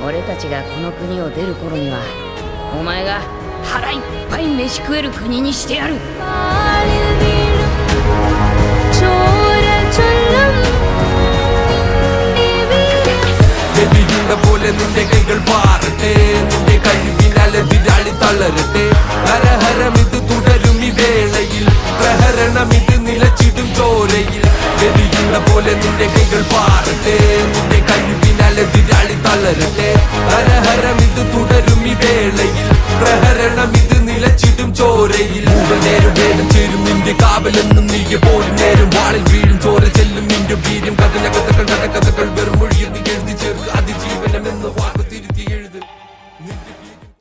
俺たちがこの国を出る頃にはお前が腹いっぱい飯食える国にしてやる。പോലെ നിന്റെ കൈകൾ പാറട്ടെ, നിന്റെ കഴിവിനാലെതിരാളി തളരട്ടെ. ഹരഹരം ഇത് തുടരും ഈ വേളയിൽ, പ്രഹരണം ഇത് നിലച്ചിടും ചോരയിൽ. വെടിയുന്ന പോലെ നിന്റെ കൈകൾ പാറട്ടെ, നിന്റെ കഴിവിനാലെതിരാളി തളരട്ടെ. ഹരഹരം ഇത് തുടരും ഈ വേളയിൽ, പ്രഹരണം ഇത് നിലച്ചിടും ചോരയിൽ. നേരം വേദം ചേരും നിന്റെ കാവലെന്നും നീയെ പോലും നേരം വാളിൽ വീഴും ചോര ചെല്ലും നിന്റെ വീര്യം. കഥന കഥകൾ നടക്കഥകൾ വെറും മൊഴിയെന്ന് എഴുതി ചേർക്ക് അതിജീവനമെന്ന് വാക്ക് തിരുത്തി എഴുത്.